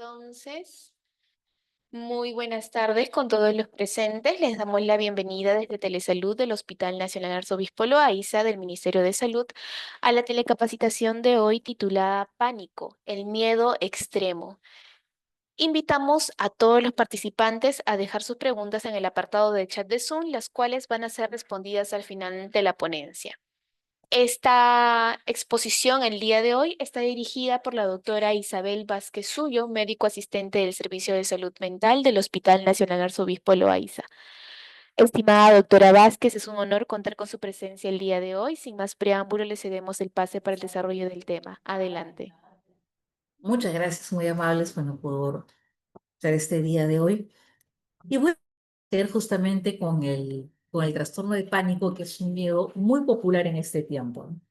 Entonces, muy buenas tardes con todos los presentes. Les damos la bienvenida desde Telesalud del Hospital Nacional Arzobispo Loaiza del Ministerio de Salud a la telecapacitación de hoy titulada Pánico, el miedo extremo. Invitamos a todos los participantes a dejar sus preguntas en el apartado de chat de Zoom, las cuales van a ser respondidas al final de la ponencia. Esta exposición el día de hoy está dirigida por la doctora Isabel Vázquez Suyo, médico asistente del Servicio de Salud Mental del Hospital Nacional Arzobispo Loaiza. Estimada doctora Vázquez, es un honor contar con su presencia el día de hoy. Sin más preámbulo, le cedemos el pase para el desarrollo del tema. Adelante. Muchas gracias, muy amables, bueno, por estar este día de hoy. Y voy a ver justamente con el trastorno de pánico, que es un miedo muy popular en este tiempo, ¿no?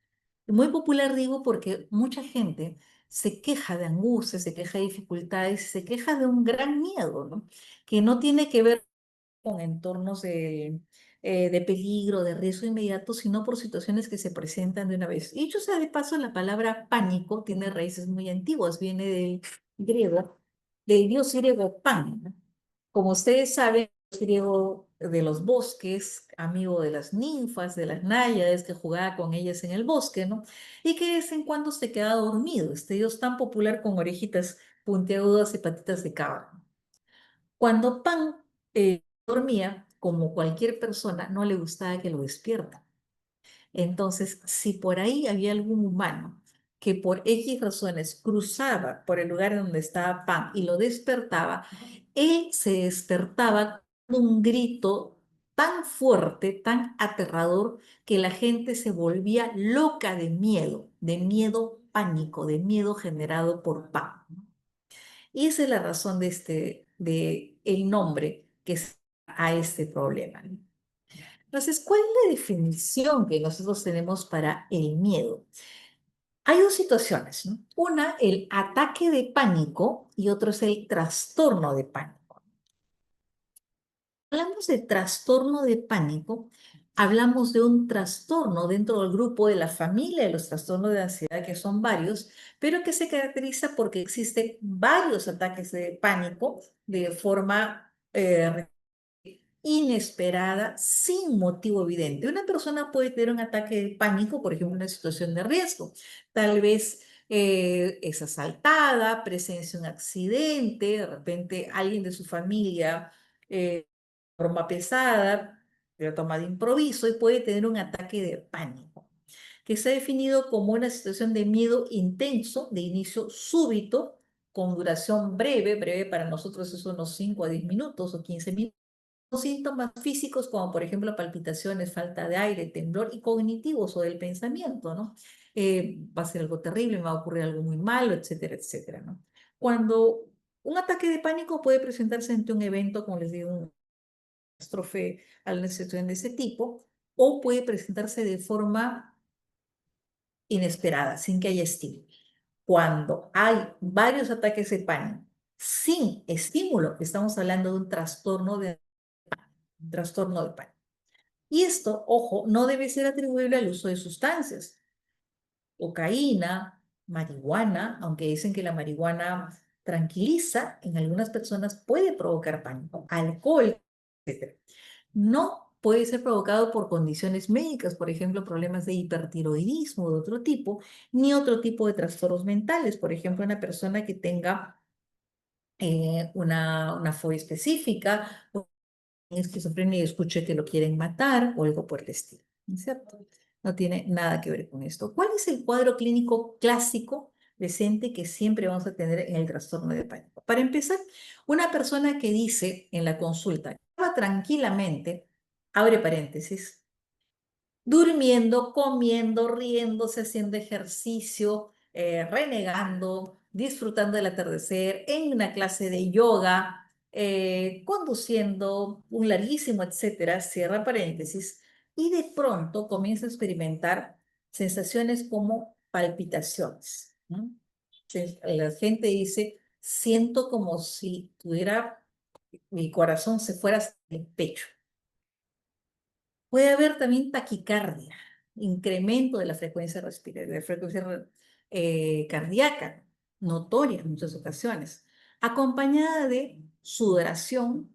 Y muy popular digo porque mucha gente se queja de angustia, se queja de dificultades, se queja de un gran miedo, ¿no? Que no tiene que ver con entornos de peligro, de riesgo inmediato, sino por situaciones que se presentan de una vez. Y dicho sea de paso, la palabra pánico tiene raíces muy antiguas, viene del griego, del dios griego Pan, ¿no? Como ustedes saben, el dios griego de los bosques, amigo de las ninfas, de las náyades, que jugaba con ellas en el bosque, ¿no? Y que de vez en cuando se quedaba dormido, este dios tan popular con orejitas puntiagudas y patitas de cabra. Cuando Pan dormía, como cualquier persona, no le gustaba que lo despierta. Entonces, si por ahí había algún humano que por X razones cruzaba por el lugar en donde estaba Pan y lo despertaba, él se despertaba con un grito tan fuerte, tan aterrador, que la gente se volvía loca de miedo pánico, de miedo generado por Pan. Y esa es la razón de el nombre que es a este problema, ¿no? Entonces, ¿cuál es la definición que nosotros tenemos para el miedo? Hay dos situaciones, ¿no? Una, el ataque de pánico y otro es el trastorno de pánico. Hablamos de trastorno de pánico, hablamos de un trastorno dentro del grupo de la familia de los trastornos de ansiedad, que son varios, pero que se caracteriza porque existen varios ataques de pánico de forma inesperada, sin motivo evidente. Una persona puede tener un ataque de pánico, por ejemplo, en una situación de riesgo. Tal vez es asaltada, presencia un accidente, de repente alguien de su familia forma pesada, pero toma de improviso y puede tener un ataque de pánico, que se ha definido como una situación de miedo intenso, de inicio súbito, con duración breve, breve para nosotros es unos 5 a 10 minutos o 15 minutos, síntomas físicos como por ejemplo palpitaciones, falta de aire, temblor y cognitivos o del pensamiento, ¿no? Va a ser algo terrible, me va a ocurrir algo muy malo, etcétera, etcétera, ¿no? Cuando un ataque de pánico puede presentarse ante un evento, como les digo, una catástrofe, alguna situación de ese tipo, o puede presentarse de forma inesperada, sin que haya estímulo. Cuando hay varios ataques de pánico sin estímulo, estamos hablando de un trastorno de pánico. Y esto, ojo, no debe ser atribuible al uso de sustancias. Cocaína, marihuana, aunque dicen que la marihuana tranquiliza, en algunas personas puede provocar pánico. Alcohol, etcétera. No puede ser provocado por condiciones médicas, por ejemplo, problemas de hipertiroidismo de otro tipo, ni otro tipo de trastornos mentales. Por ejemplo, una persona que tenga una fobia específica, esquizofrenia y escuche que lo quieren matar o algo por el estilo, ¿no es cierto? No tiene nada que ver con esto. ¿Cuál es el cuadro clínico clásico presente que siempre vamos a tener en el trastorno de pánico? Para empezar, una persona que dice en la consulta, estaba tranquilamente, abre paréntesis, durmiendo, comiendo, riéndose, haciendo ejercicio, renegando, disfrutando del atardecer, en una clase de yoga, conduciendo, un larguísimo, etcétera, cierra paréntesis, y de pronto comienza a experimentar sensaciones como palpitaciones, ¿no? La gente dice, siento como si tuviera, mi corazón se fuera hacia el pecho. Puede haber también taquicardia, incremento de la frecuencia respiratoria, de la frecuencia cardíaca, notoria en muchas ocasiones. acompañada de sudoración,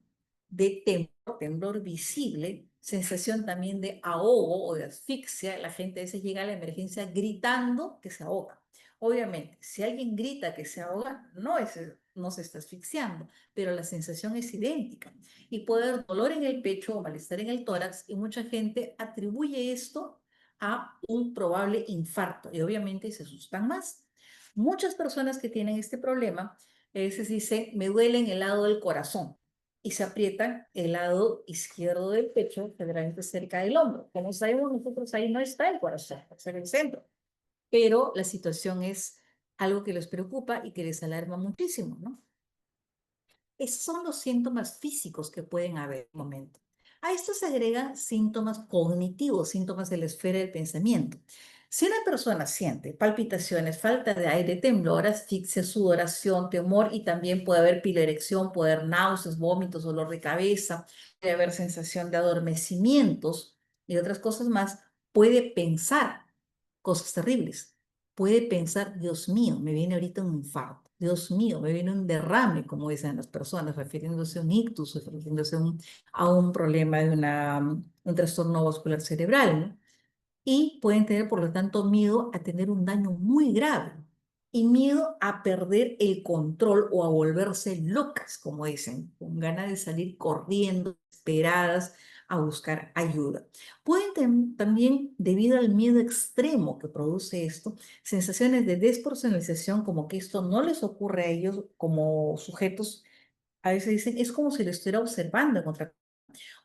de temblor, temblor visible, sensación también de ahogo o de asfixia. La gente a veces llega a la emergencia gritando que se ahoga. Obviamente, si alguien grita que se ahoga, no se está asfixiando, pero la sensación es idéntica. Y puede haber dolor en el pecho o malestar en el tórax, y mucha gente atribuye esto a un probable infarto y obviamente se asustan más. Muchas personas que tienen este problema a veces dicen, me duele en el lado del corazón y se aprietan el lado izquierdo del pecho, generalmente cerca del hombro. Como sabemos nosotros, ahí no está el corazón, está en el centro. Pero la situación es algo que les preocupa y que les alarma muchísimo, ¿no? Esos son los síntomas físicos que pueden haber en el momento. A esto se agregan síntomas cognitivos, síntomas de la esfera del pensamiento. Si una persona siente palpitaciones, falta de aire, temblor, asfixia, sudoración, temor y también puede haber piloerección, puede haber náuseas, vómitos, dolor de cabeza, puede haber sensación de adormecimientos y otras cosas más, puede pensar cosas terribles. Puede pensar, Dios mío, me viene ahorita un infarto. Dios mío, me viene un derrame, como dicen las personas, refiriéndose a un ictus, refiriéndose a un problema de un trastorno vascular cerebral, ¿no? Y pueden tener, por lo tanto, miedo a tener un daño muy grave y miedo a perder el control o a volverse locas, como dicen, con ganas de salir corriendo, esperadas a buscar ayuda. Pueden también, debido al miedo extremo que produce esto, sensaciones de despersonalización, como que esto no les ocurre a ellos como sujetos. A veces dicen, es como si lo estuviera observando en otra,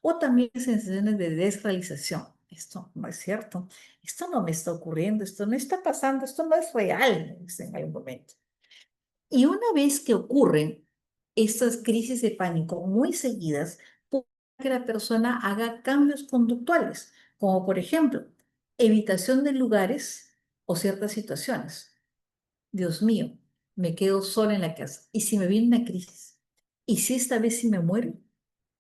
o también sensaciones de desrealización. Esto no es cierto, esto no me está ocurriendo, esto no está pasando, esto no es real, en algún momento. Y una vez que ocurren estas crisis de pánico muy seguidas, puede que la persona haga cambios conductuales, como por ejemplo, evitación de lugares o ciertas situaciones. Dios mío, me quedo sola en la casa. ¿Y si me viene una crisis? ¿Y si esta vez sí me muero?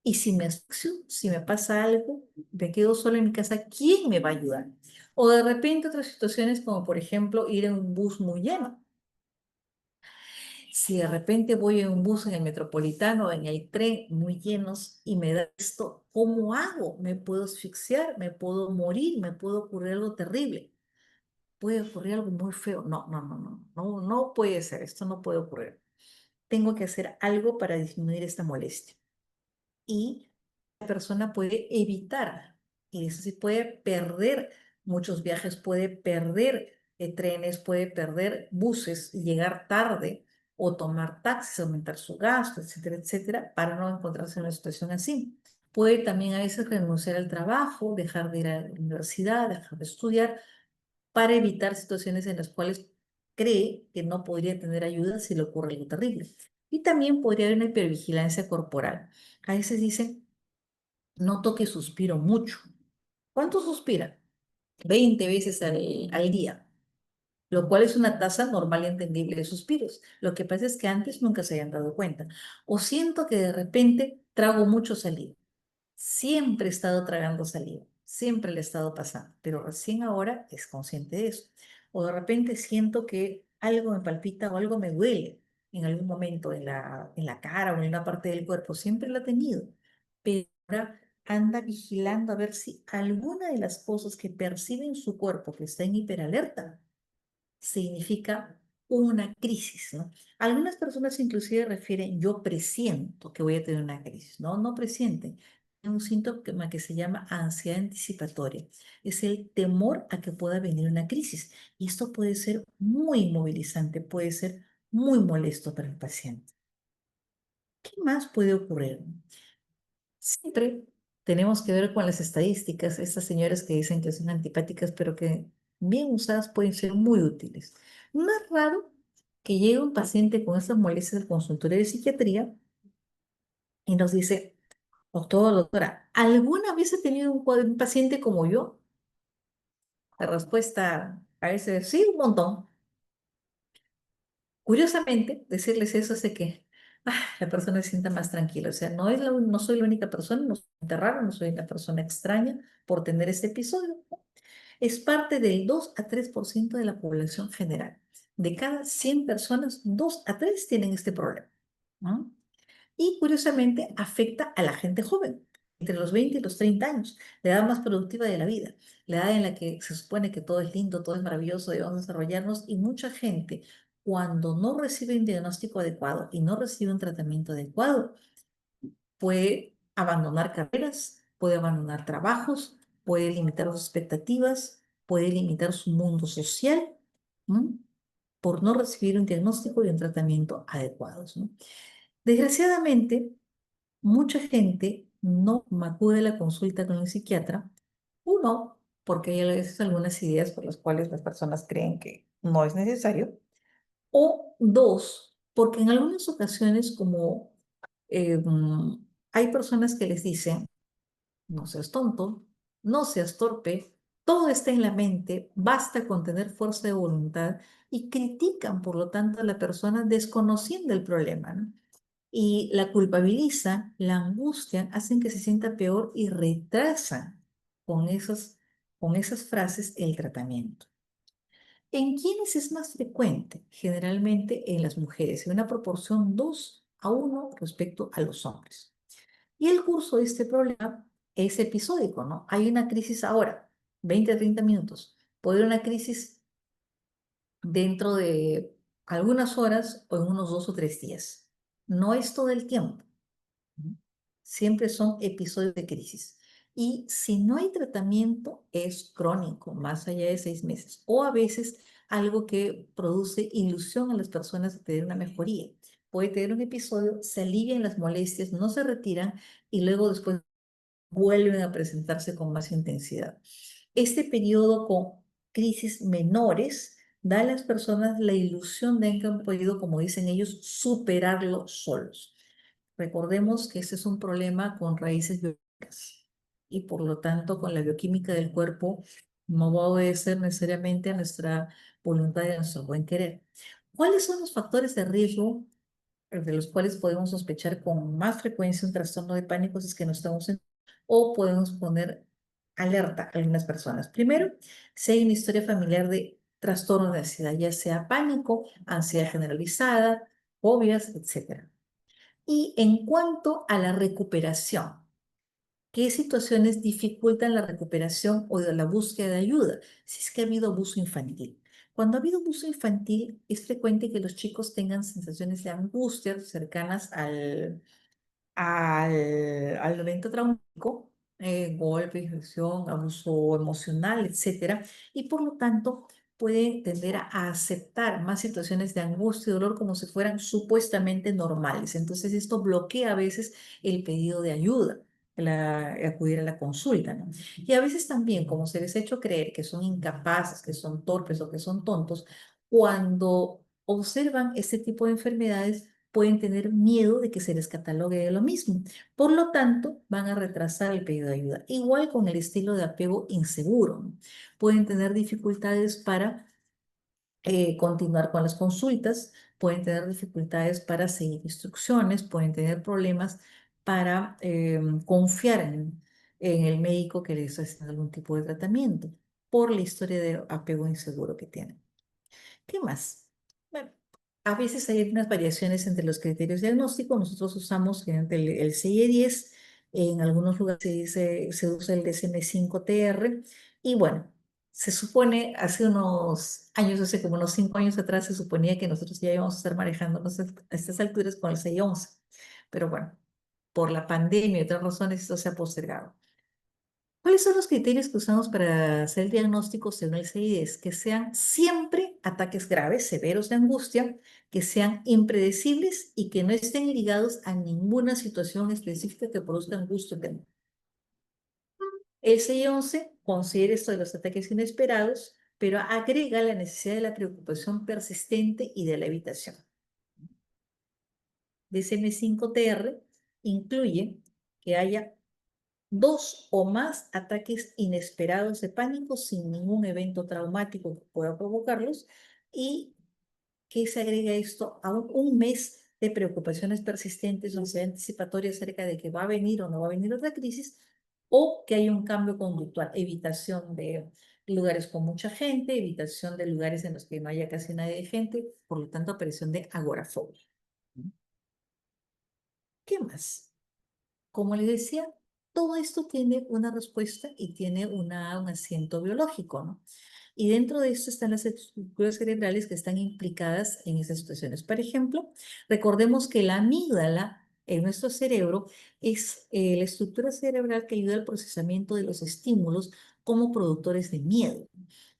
Y si me asfixio, si me pasa algo, me quedo sola en mi casa, ¿quién me va a ayudar? O de repente otras situaciones como por ejemplo ir en un bus muy lleno. Si de repente voy en un bus en el metropolitano, en el tren muy llenos y me da esto, ¿cómo hago? ¿Me puedo asfixiar? ¿Me puedo morir? ¿Me puede ocurrir algo terrible? ¿Puede ocurrir algo muy feo? No, no, no, no, no, no puede ser, esto no puede ocurrir. Tengo que hacer algo para disminuir esta molestia. Y la persona puede evitar, y eso sí puede perder muchos viajes, puede perder trenes, puede perder buses, y llegar tarde o tomar taxis, aumentar su gasto, etcétera, etcétera, para no encontrarse en una situación así. Puede también a veces renunciar al trabajo, dejar de ir a la universidad, dejar de estudiar, para evitar situaciones en las cuales cree que no podría tener ayuda si le ocurre algo terrible. Y también podría haber una hipervigilancia corporal. A veces dicen, noto que suspiro mucho. ¿Cuánto suspira? 20 veces al día, lo cual es una tasa normal y entendible de suspiros. Lo que pasa es que antes nunca se habían dado cuenta. O siento que de repente trago mucho saliva. Siempre he estado tragando saliva, siempre le he estado pasando, pero recién ahora es consciente de eso. O de repente siento que algo me palpita o algo me duele en algún momento en la cara o en una parte del cuerpo, siempre lo ha tenido, pero ahora anda vigilando a ver si alguna de las cosas que percibe en su cuerpo que está en hiperalerta significa una crisis, ¿no? Algunas personas inclusive refieren, yo presiento que voy a tener una crisis. No, no presienten. Es un síntoma que se llama ansiedad anticipatoria. Es el temor a que pueda venir una crisis. Y esto puede ser muy inmovilizante, puede ser muy molesto para el paciente. ¿Qué más puede ocurrir? Siempre tenemos que ver con las estadísticas, estas señoras que dicen que son antipáticas, pero que bien usadas pueden ser muy útiles. No es raro que llegue un paciente con estas molestias al consultorio de psiquiatría y nos dice, doctor, doctora, ¿alguna vez he tenido un paciente como yo? La respuesta a veces sí, un montón. Curiosamente, decirles eso hace que la persona se sienta más tranquila. O sea, no soy la única persona, no soy raro, no soy una persona extraña por tener este episodio. Es parte del 2 a 3% de la población general. De cada 100 personas, 2 a 3 tienen este problema. ¿no? Y curiosamente afecta a la gente joven, entre los 20 y los 30 años, la edad más productiva de la vida, la edad en la que se supone que todo es lindo, todo es maravilloso, debemos desarrollarnos y mucha gente cuando no recibe un diagnóstico adecuado y no recibe un tratamiento adecuado, puede abandonar carreras, puede abandonar trabajos, puede limitar sus expectativas, puede limitar su mundo social, ¿no? Por no recibir un diagnóstico y un tratamiento adecuados, ¿no? Desgraciadamente, mucha gente no acude a la consulta con el psiquiatra. Uno, porque hay a veces algunas ideas por las cuales las personas creen que no es necesario. O dos, porque en algunas ocasiones como hay personas que les dicen, no seas tonto, no seas torpe, todo está en la mente, basta con tener fuerza de voluntad y critican, por lo tanto, a la persona desconociendo el problema, ¿no? Y la culpabilizan, la angustian, hacen que se sienta peor y retrasan con con esas frases el tratamiento. ¿En quiénes es más frecuente? Generalmente en las mujeres, en una proporción 2 a 1 respecto a los hombres. Y el curso de este problema es episódico, ¿no? Hay una crisis ahora, 20 a 30 minutos. Puede haber una crisis dentro de algunas horas o en unos 2 o 3 días. No es todo el tiempo. Siempre son episodios de crisis. Y si no hay tratamiento, es crónico, más allá de 6 meses. O a veces algo que produce ilusión a las personas de tener una mejoría. Puede tener un episodio, se alivian las molestias, no se retiran y luego después vuelven a presentarse con más intensidad. Este periodo con crisis menores da a las personas la ilusión de que han podido, como dicen ellos, superarlo solos. Recordemos que este es un problema con raíces biológicas y por lo tanto con la bioquímica del cuerpo no va a obedecer necesariamente a nuestra voluntad y a nuestro buen querer. ¿Cuáles son los factores de riesgo de los cuales podemos sospechar con más frecuencia un trastorno de pánico si es que no estamos en, o podemos poner alerta a algunas personas? Primero, si hay una historia familiar de trastorno de ansiedad, ya sea pánico, ansiedad generalizada, fobias, etcétera. Y en cuanto a la recuperación, ¿qué situaciones dificultan la recuperación o de la búsqueda de ayuda? Si es que ha habido abuso infantil. Cuando ha habido abuso infantil, es frecuente que los chicos tengan sensaciones de angustia cercanas al evento traumático, golpe, infección, abuso emocional, etcétera, y por lo tanto puede tender a aceptar más situaciones de angustia y dolor como si fueran supuestamente normales. Entonces esto bloquea a veces el pedido de ayuda, acudir a la consulta, ¿no? Y a veces también, como se les ha hecho creer que son incapaces, que son torpes o que son tontos, cuando observan este tipo de enfermedades, pueden tener miedo de que se les catalogue de lo mismo. Por lo tanto, van a retrasar el pedido de ayuda. Igual con el estilo de apego inseguro, ¿no? Pueden tener dificultades para continuar con las consultas, pueden tener dificultades para seguir instrucciones, pueden tener problemas para confiar en el médico que les está haciendo algún tipo de tratamiento por la historia de apego inseguro que tienen. ¿Qué más? Bueno, a veces hay unas variaciones entre los criterios diagnósticos. Nosotros usamos el CIE-10, en algunos lugares se usa el DSM-5-TR. Y bueno, se supone, hace unos años, hace como unos 5 años atrás, se suponía que nosotros ya íbamos a estar manejándonos a estas alturas con el 611. Pero bueno, por la pandemia y otras razones, esto se ha postergado. ¿Cuáles son los criterios que usamos para hacer el diagnóstico según el CIDES? Que sean siempre ataques graves, severos de angustia, que sean impredecibles y que no estén ligados a ninguna situación específica que produzca angustia o temor. El CI-11 considera esto de los ataques inesperados, pero agrega la necesidad de la preocupación persistente y de la evitación. DSM-5-TR incluye que haya 2 o más ataques inesperados de pánico sin ningún evento traumático que pueda provocarlos y que se agrega esto a un mes de preocupaciones persistentes, ansiedad anticipatoria acerca de que va a venir o no va a venir otra crisis, o que hay un cambio conductual, evitación de lugares con mucha gente, evitación de lugares en los que no haya casi nadie de gente, por lo tanto aparición de agorafobia. ¿Qué más? Como les decía, todo esto tiene una respuesta y tiene un asiento biológico, ¿no? Y dentro de esto están las estructuras cerebrales que están implicadas en esas situaciones. Por ejemplo, recordemos que la amígdala en nuestro cerebro es la estructura cerebral que ayuda al procesamiento de los estímulos como productores de miedo.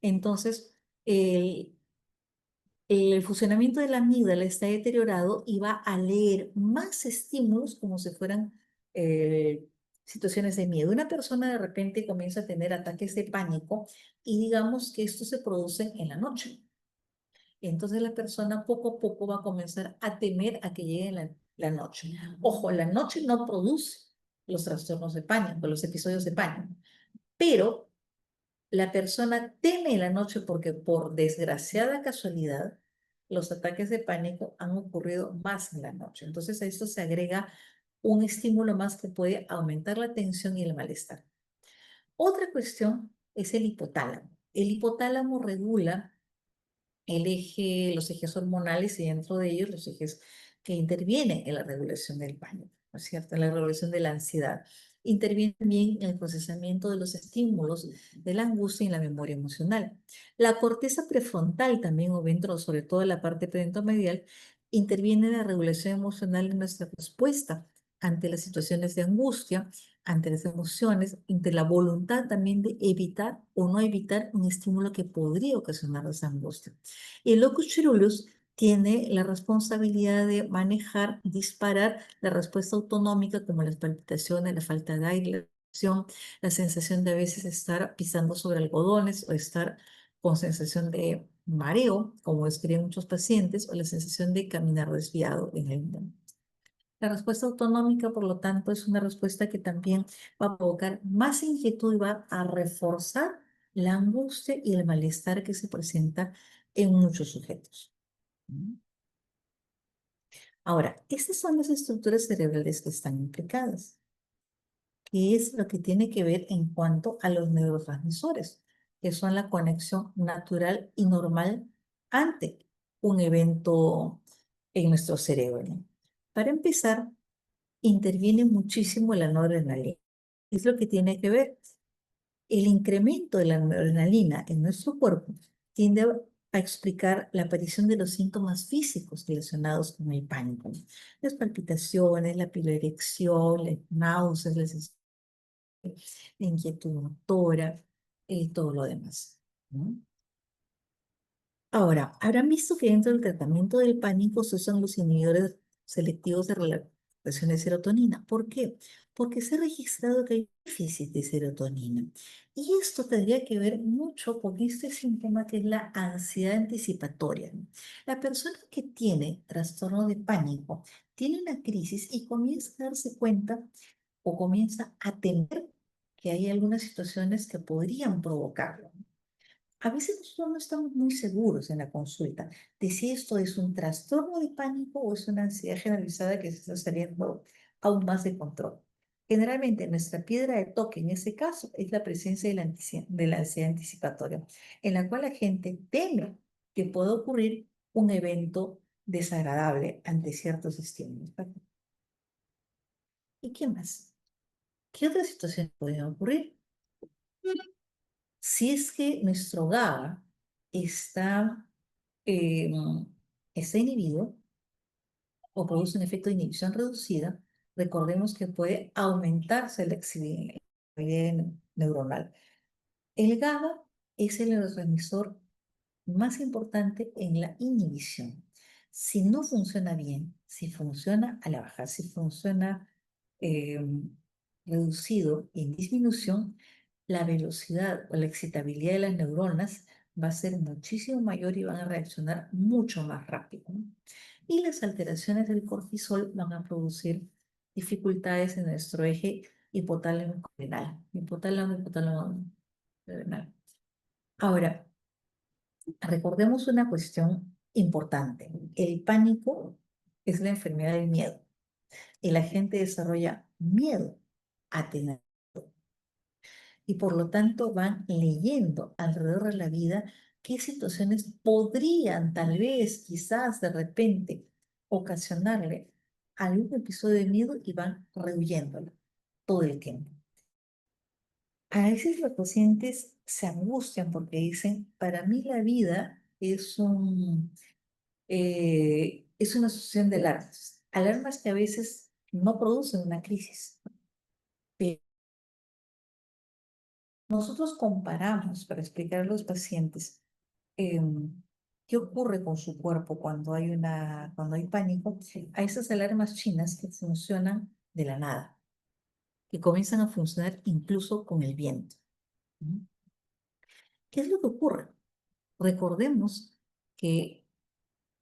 Entonces, el, el funcionamiento de la amígdala está deteriorado y va a leer más estímulos como si fueran eh, situaciones de miedo. Una persona de repente comienza a tener ataques de pánico y digamos que esto se produce en la noche. Entonces la persona poco a poco va a comenzar a temer a que llegue la noche. Ojo, la noche no produce los trastornos de pánico, los episodios de pánico, pero la persona teme la noche porque por desgraciada casualidad los ataques de pánico han ocurrido más en la noche. Entonces a esto se agrega un estímulo más que puede aumentar la tensión y el malestar. Otra cuestión es el hipotálamo. El hipotálamo regula los ejes hormonales y dentro de ellos los ejes que intervienen en la regulación del pánico, ¿no es cierto? En la regulación de la ansiedad. Interviene también en el procesamiento de los estímulos, de la angustia y en la memoria emocional. La corteza prefrontal también, o dentro, sobre todo en la parte medial, interviene en la regulación emocional en nuestra respuesta ante las situaciones de angustia, ante las emociones, ante la voluntad también de evitar o no evitar un estímulo que podría ocasionar esa angustia. Y el locus coeruleus tiene la responsabilidad de manejar, disparar la respuesta autonómica como las palpitaciones, la falta de aire, la presión, la sensación de a veces estar pisando sobre algodones o estar con sensación de mareo, como describen muchos pacientes, o la sensación de caminar desviado en el mundo. La respuesta autonómica, por lo tanto, es una respuesta que también va a provocar más inquietud y va a reforzar la angustia y el malestar que se presenta en muchos sujetos. Ahora, estas son las estructuras cerebrales que están implicadas, que es lo que tiene que ver en cuanto a los neurotransmisores, que son la conexión natural y normal ante un evento en nuestro cerebro, ¿no? Para empezar, interviene muchísimo la noradrenalina. Es lo que tiene que ver. El incremento de la noradrenalina en nuestro cuerpo tiende a explicar la aparición de los síntomas físicos relacionados con el pánico. Las palpitaciones, la piloerección, las náuseas, la inquietud motora, todo lo demás, ¿no? Ahora, habrán visto que dentro del tratamiento del pánico se usan los inhibidores selectivos de relación de serotonina. ¿Por qué? Porque se ha registrado que hay déficit de serotonina. Y esto tendría que ver mucho con este síntoma que es la ansiedad anticipatoria, ¿no? La persona que tiene trastorno de pánico tiene una crisis y comienza a darse cuenta o comienza a temer que hay algunas situaciones que podrían provocarlo. A veces nosotros no estamos muy seguros en la consulta de si esto es un trastorno de pánico o es una ansiedad generalizada que se está saliendo aún más de control. Generalmente nuestra piedra de toque en ese caso es la presencia de la ansiedad anticipatoria, en la cual la gente teme que pueda ocurrir un evento desagradable ante ciertos estímulos. ¿Y qué más? ¿Qué otras situaciones pueden ocurrir? Si es que nuestro GABA está eh, está inhibido o produce un efecto de inhibición reducida, recordemos que puede aumentarse la actividad neuronal. El GABA es el neurotransmisor más importante en la inhibición. Si no funciona bien, si funciona a la baja, si funciona eh, reducido en disminución, la velocidad o la excitabilidad de las neuronas va a ser muchísimo mayor y van a reaccionar mucho más rápido, ¿no? Y las alteraciones del cortisol van a producir dificultades en nuestro eje hipotálamo-adrenal. Hipotálamo-adrenal. Ahora, recordemos una cuestión importante. El pánico es la enfermedad del miedo y la gente desarrolla miedo a tener. Y por lo tanto van leyendo alrededor de la vida qué situaciones podrían tal vez, quizás de repente, ocasionarle algún episodio de miedo y van rehuyéndolo todo el tiempo. A veces los pacientes se angustian porque dicen, para mí la vida es una sucesión de alarmas, alarmas que a veces no producen una crisis. Pero nosotros comparamos para explicar a los pacientes qué ocurre con su cuerpo cuando hay pánico, a esas alarmas chinas que funcionan de la nada, que comienzan a funcionar incluso con el viento. ¿Mm? ¿Qué es lo que ocurre? Recordemos que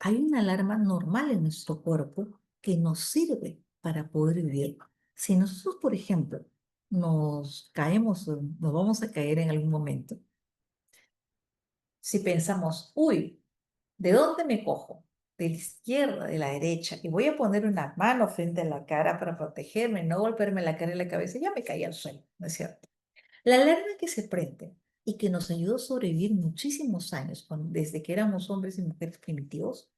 hay una alarma normal en nuestro cuerpo que nos sirve para poder vivir. Si nosotros, por ejemplo, nos caemos, o nos vamos a caer en algún momento, si pensamos, uy, ¿de dónde me cojo? De la izquierda, de la derecha, y voy a poner una mano frente a la cara para protegerme, no golpearme la cara y la cabeza, ya me caí al suelo, ¿no es cierto? La alarma que se prende y que nos ayudó a sobrevivir muchísimos años, desde que éramos hombres y mujeres primitivos,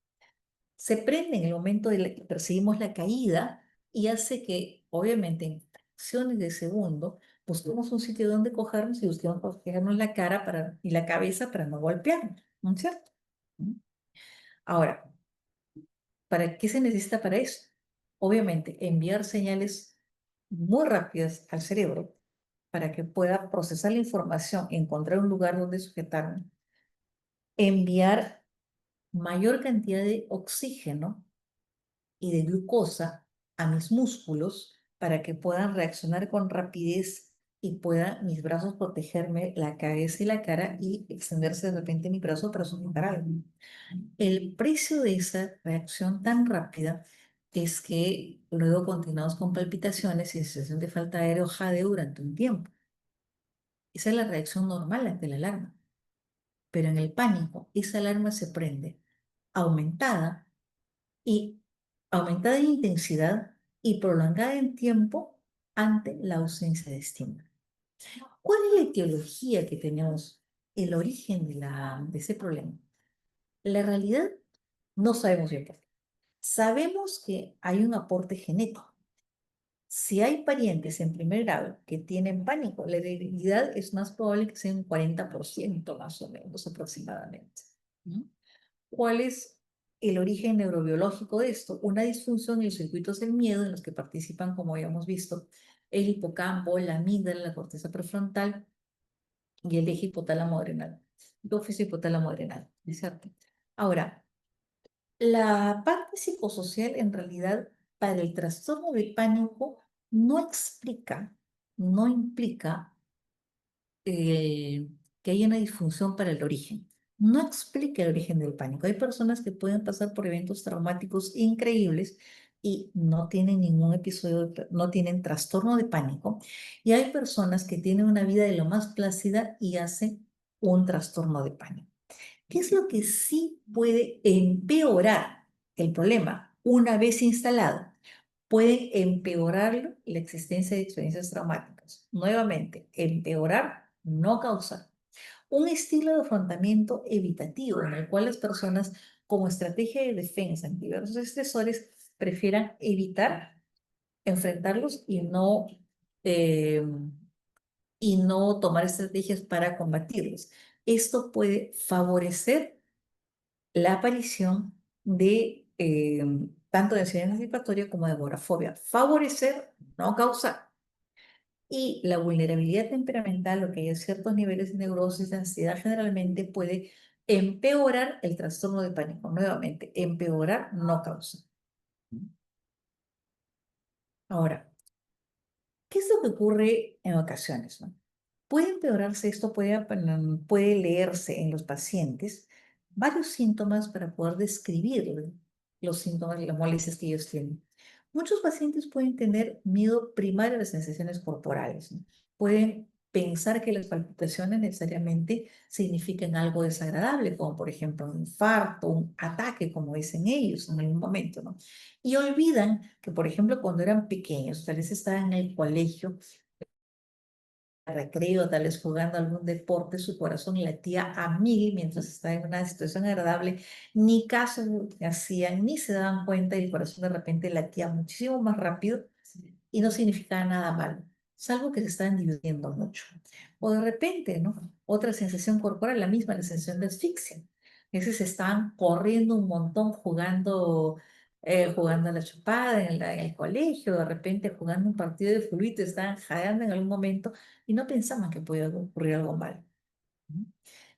se prende en el momento que percibimos la caída y hace que, obviamente, en fracciones de segundo, busquemos un sitio donde cogernos y busquemos protegernos la cara y la cabeza para no golpearnos, ¿no es cierto? ¿Mm? Ahora, ¿para qué se necesita para eso? Obviamente, enviar señales muy rápidas al cerebro para que pueda procesar la información, encontrar un lugar donde sujetarme, enviar mayor cantidad de oxígeno y de glucosa a mis músculos para que puedan reaccionar con rapidez y puedan mis brazos protegerme la cabeza y la cara y extenderse de repente mi brazo para sujetar algo. El precio de esa reacción tan rápida es que luego continuamos con palpitaciones y sensación de falta de aire o jadeo durante un tiempo. Esa es la reacción normal ante la alarma. Pero en el pánico, esa alarma se prende aumentada y aumentada en intensidad y prolongada en tiempo ante la ausencia de estímulo. ¿Cuál es la etiología que tenemos, el origen de ese problema? La realidad no sabemos bien por qué. Sabemos que hay un aporte genético. Si hay parientes en primer grado que tienen pánico, la heredabilidad es más probable que sea un 40% más o menos aproximadamente. ¿No? ¿Cuál es el origen neurobiológico de esto? Una disfunción en los circuitos del miedo en los que participan, como habíamos visto, el hipocampo, la amígdala, la corteza prefrontal y el eje hipotálamo adrenal, hipófisis hipotálamo adrenal, ¿no es cierto? Ahora, la parte psicosocial en realidad para el trastorno de pánico no explica, no implica que haya una disfunción para el origen. No explica el origen del pánico. Hay personas que pueden pasar por eventos traumáticos increíbles y no tienen ningún episodio, no tienen trastorno de pánico. Y hay personas que tienen una vida de lo más plácida y hacen un trastorno de pánico. ¿Qué es lo que sí puede empeorar el problema una vez instalado? Puede empeorarlo la existencia de experiencias traumáticas. Nuevamente, empeorar, no causar. Un estilo de afrontamiento evitativo en el cual las personas, como estrategia de defensa en diversos estresores, prefieran evitar enfrentarlos eh, y no tomar estrategias para combatirlos. Esto puede favorecer la aparición de tanto de ansiedad anticipatoria como de agorafobia. Favorecer, no causar. Y la vulnerabilidad temperamental, o que hay ciertos niveles de neurosis, de ansiedad, generalmente puede empeorar el trastorno de pánico. Nuevamente, empeorar, no causar. Ahora, ¿qué es lo que ocurre en ocasiones, no? Puede empeorarse esto, puede leerse en los pacientes varios síntomas para poder describir los síntomas y las molestias que ellos tienen. Muchos pacientes pueden tener miedo primario a las sensaciones corporales, ¿no? Pueden pensar que las palpitaciones necesariamente significan algo desagradable, como por ejemplo un infarto, un ataque, como dicen ellos en algún momento, ¿no? Y olvidan que, por ejemplo, cuando eran pequeños, tal vez estaban en el colegio, recreo, tal vez jugando algún deporte, su corazón latía a mil mientras estaba en una situación agradable, ni caso hacían, ni se daban cuenta y el corazón de repente latía muchísimo más rápido y no significaba nada malo, salvo que se estaban divirtiendo mucho. O de repente, ¿no? Otra sensación corporal, la misma, la sensación de asfixia. A veces estaban corriendo un montón, jugando a la chupada en el colegio, de repente jugando un partido de fútbol, estaban jadeando en algún momento y no pensaban que podía ocurrir algo malo. ¿No?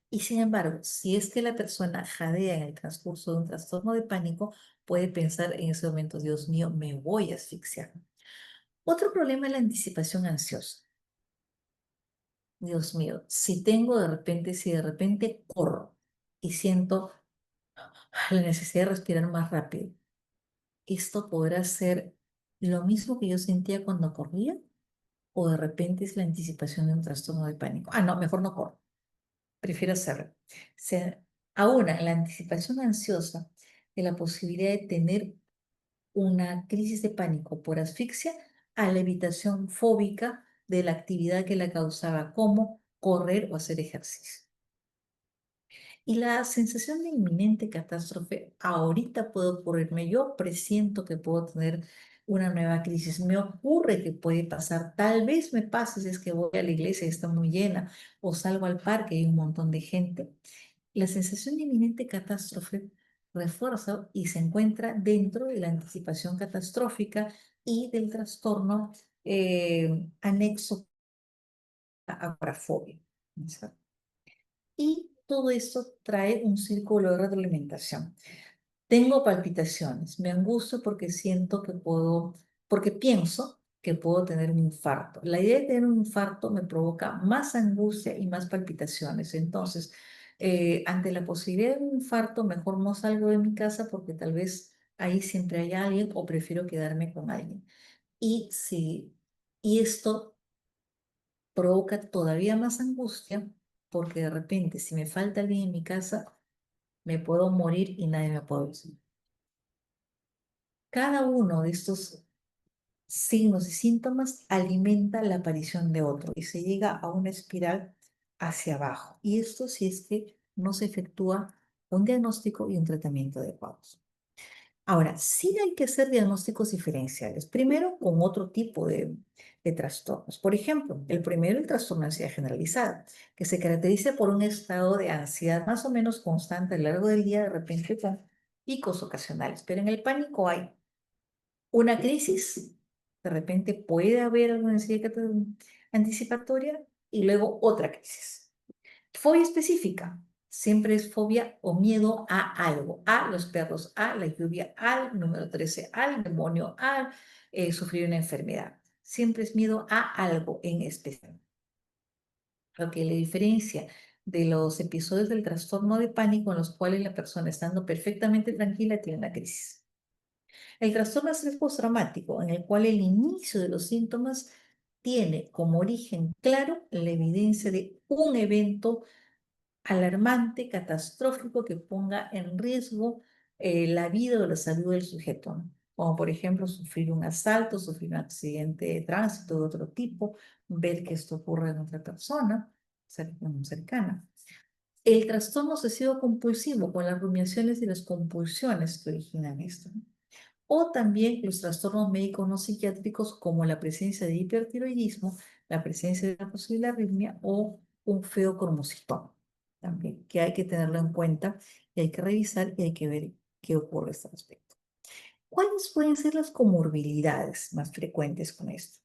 Y sin embargo, si es que la persona jadea en el transcurso de un trastorno de pánico, puede pensar en ese momento, Dios mío, me voy a asfixiar. Otro problema es la anticipación ansiosa. Dios mío, si de repente corro y siento la necesidad de respirar más rápido, ¿esto podrá ser lo mismo que yo sentía cuando corría? ¿O de repente es la anticipación de un trastorno de pánico? Ah, no, mejor no corro, prefiero hacerlo. Se aúna la anticipación ansiosa de la posibilidad de tener una crisis de pánico por asfixia a la evitación fóbica de la actividad que la causaba, como correr o hacer ejercicio. Y la sensación de inminente catástrofe ahorita puede ocurrirme. Yo presiento que puedo tener una nueva crisis. Me ocurre que puede pasar. Tal vez me pase si es que voy a la iglesia y está muy llena o salgo al parque y hay un montón de gente. La sensación de inminente catástrofe refuerza y se encuentra dentro de la anticipación catastrófica y del trastorno anexo a agorafobia. ¿No? Y todo esto trae un círculo de retroalimentación. Tengo palpitaciones, me angustio porque siento que porque pienso que puedo tener un infarto. La idea de tener un infarto me provoca más angustia y más palpitaciones. Entonces, ante la posibilidad de un infarto, mejor no salgo de mi casa porque tal vez ahí siempre hay alguien o prefiero quedarme con alguien. Y, si, y esto provoca todavía más angustia porque de repente si me falta alguien en mi casa, me puedo morir y nadie me puede decir. Cada uno de estos signos y síntomas alimenta la aparición de otro y se llega a una espiral hacia abajo. Y esto si es que no se efectúa un diagnóstico y un tratamiento adecuados. Ahora, sí hay que hacer diagnósticos diferenciales. Primero, con otro tipo de trastornos. Por ejemplo, el primero, el trastorno de ansiedad generalizada, que se caracteriza por un estado de ansiedad más o menos constante a lo largo del día, de repente con picos ocasionales. Pero en el pánico hay una crisis, de repente puede haber alguna ansiedad anticipatoria y luego otra crisis. Fobia específica, siempre es fobia o miedo a algo, a los perros, a la lluvia, al número 13, al demonio, a sufrir una enfermedad. Siempre es miedo a algo en especial. Lo que le diferencia de los episodios del trastorno de pánico en los cuales la persona, estando perfectamente tranquila, tiene una crisis. El trastorno de estrés postraumático, en el cual el inicio de los síntomas tiene como origen claro la evidencia de un evento alarmante, catastrófico, que ponga en riesgo la vida o la salud del sujeto, ¿no? Como por ejemplo sufrir un asalto, sufrir un accidente de tránsito de otro tipo, ver que esto ocurre en otra persona cercana. El trastorno obsesivo compulsivo, con las rumiaciones y las compulsiones que originan esto, ¿no? O también los trastornos médicos no psiquiátricos, como la presencia de hipertiroidismo, la presencia de una posible arritmia o un feocromocitoma. También, que hay que tenerlo en cuenta y hay que revisar y hay que ver qué ocurre en este aspecto. ¿Cuáles pueden ser las comorbilidades más frecuentes con esto?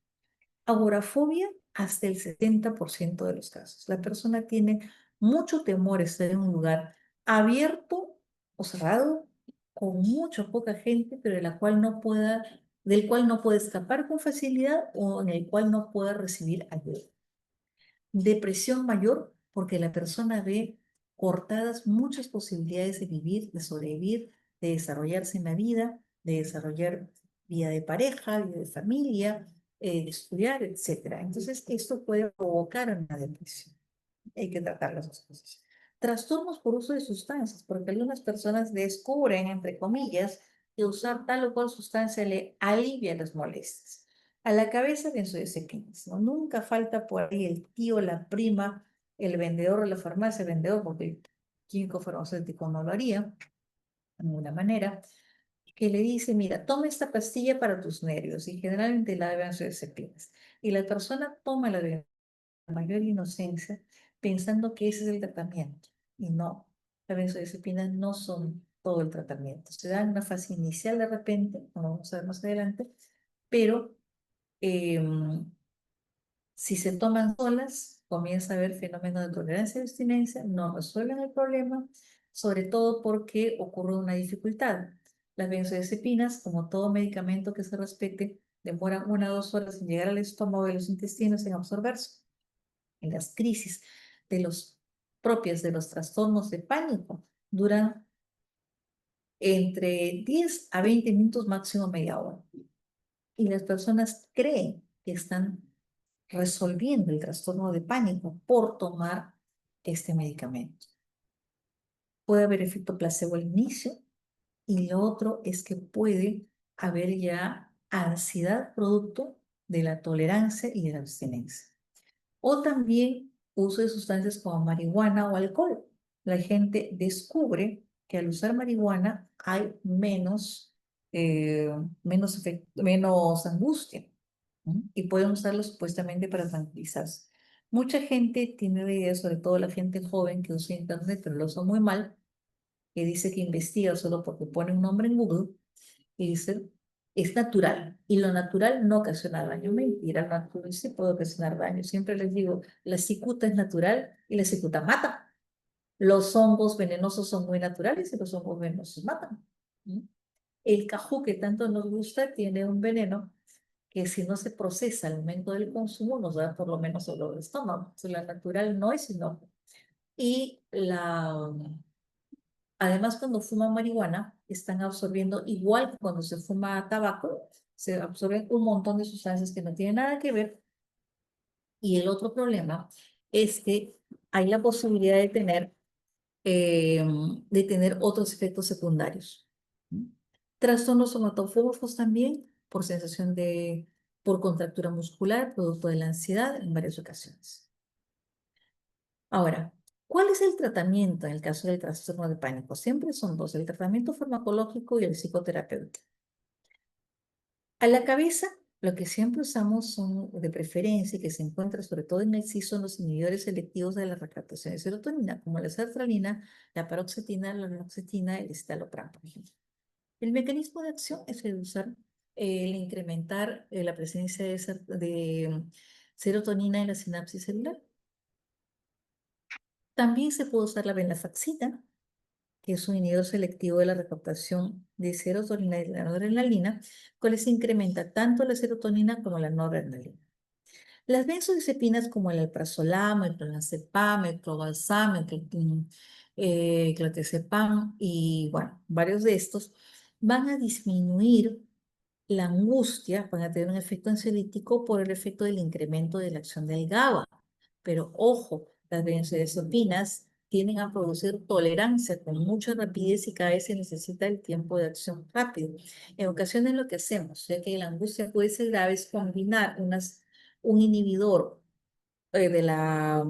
Agorafobia hasta el 70% de los casos. La persona tiene mucho temor a estar en un lugar abierto o cerrado, con mucha poca gente, pero del cual no puede escapar con facilidad o en el cual no puede recibir ayuda. Depresión mayor porque la persona ve cortadas muchas posibilidades de vivir, de sobrevivir, de desarrollarse en la vida, de desarrollar vida de pareja, vida de familia, de estudiar, etcétera. Entonces, esto puede provocar una depresión. Hay que tratar las dos cosas. Trastornos por uso de sustancias, porque algunas personas descubren, entre comillas, que usar tal o cual sustancia le alivia las molestias. A la cabeza benzodiazepinas, ¿no? Nunca falta por ahí el tío, la prima, el vendedor de la farmacia, el vendedor, porque el químico farmacéutico no lo haría de ninguna manera, que le dice, mira, toma esta pastilla para tus nervios, y generalmente la de benzodiazepinas. Y la persona toma la de mayor inocencia, pensando que ese es el tratamiento. Y no, las benzodiazepinas no son todo el tratamiento. Se da en una fase inicial de repente, como vamos a ver más adelante, pero si se toman solas, comienza a haber fenómenos de tolerancia y abstinencia, no resuelven el problema, sobre todo porque ocurre una dificultad. Las benzodiazepinas, como todo medicamento que se respete, demoran 1 o 2 horas en llegar al estómago y los intestinos en absorberse. En las crisis de los propias de los trastornos de pánico duran entre 10 a 20 minutos, máximo media hora. Y las personas creen que están resolviendo el trastorno de pánico por tomar este medicamento. Puede haber efecto placebo al inicio y lo otro es que puede haber ya ansiedad producto de la tolerancia y de la abstinencia. O también uso de sustancias como marihuana o alcohol. La gente descubre que al usar marihuana hay menos angustia, ¿no? Y pueden usarlo supuestamente para tranquilizarse. Mucha gente tiene la idea, sobre todo la gente joven que usa internet, pero lo usa muy mal, que dice que investiga solo porque pone un nombre en Google y dice, es natural. Y lo natural no ocasiona daño. Mentira, lo natural sí puede ocasionar daño. Siempre les digo, la cicuta es natural y la cicuta mata. Los hongos venenosos son muy naturales y los hongos venenosos matan. ¿Mm? El cajú que tanto nos gusta tiene un veneno que si no se procesa al momento del consumo nos da por lo menos dolor de estómago. Entonces, la natural no es sino. Y además, cuando fuman marihuana, están absorbiendo, igual que cuando se fuma tabaco, se absorben un montón de sustancias que no tienen nada que ver. Y el otro problema es que hay la posibilidad eh, de tener otros efectos secundarios. Trastornos somatofóbicos también, por contractura muscular, producto de la ansiedad en varias ocasiones. Ahora, ¿cuál es el tratamiento en el caso del trastorno de pánico? Siempre son dos, el tratamiento farmacológico y el psicoterapéutico. A la cabeza, lo que siempre usamos son de preferencia y que se encuentra sobre todo en el sí son los inhibidores selectivos de la recaptación de serotonina, como la sertralina, la paroxetina, la norexetina, el escitalopram, por ejemplo. El mecanismo de acción es el usar, el incrementar la presencia de serotonina en la sinapsis celular. También se puede usar la venlafaxina, que es un inhibidor selectivo de la recaptación de serotonina y la noradrenalina, cual se incrementa tanto la serotonina como la noradrenalina. Las benzodiazepinas como el alprazolam, el clonazepam, el clobalsam, clonazepam y bueno, varios de estos van a disminuir la angustia, van a tener un efecto ansiolítico por el efecto del incremento de la acción del GABA. Pero ojo, las benzodiazepinas tienden a producir tolerancia con mucha rapidez y cada vez se necesita el tiempo de acción rápido. En ocasiones lo que hacemos, ya que la angustia puede ser grave, es combinar un inhibidor de la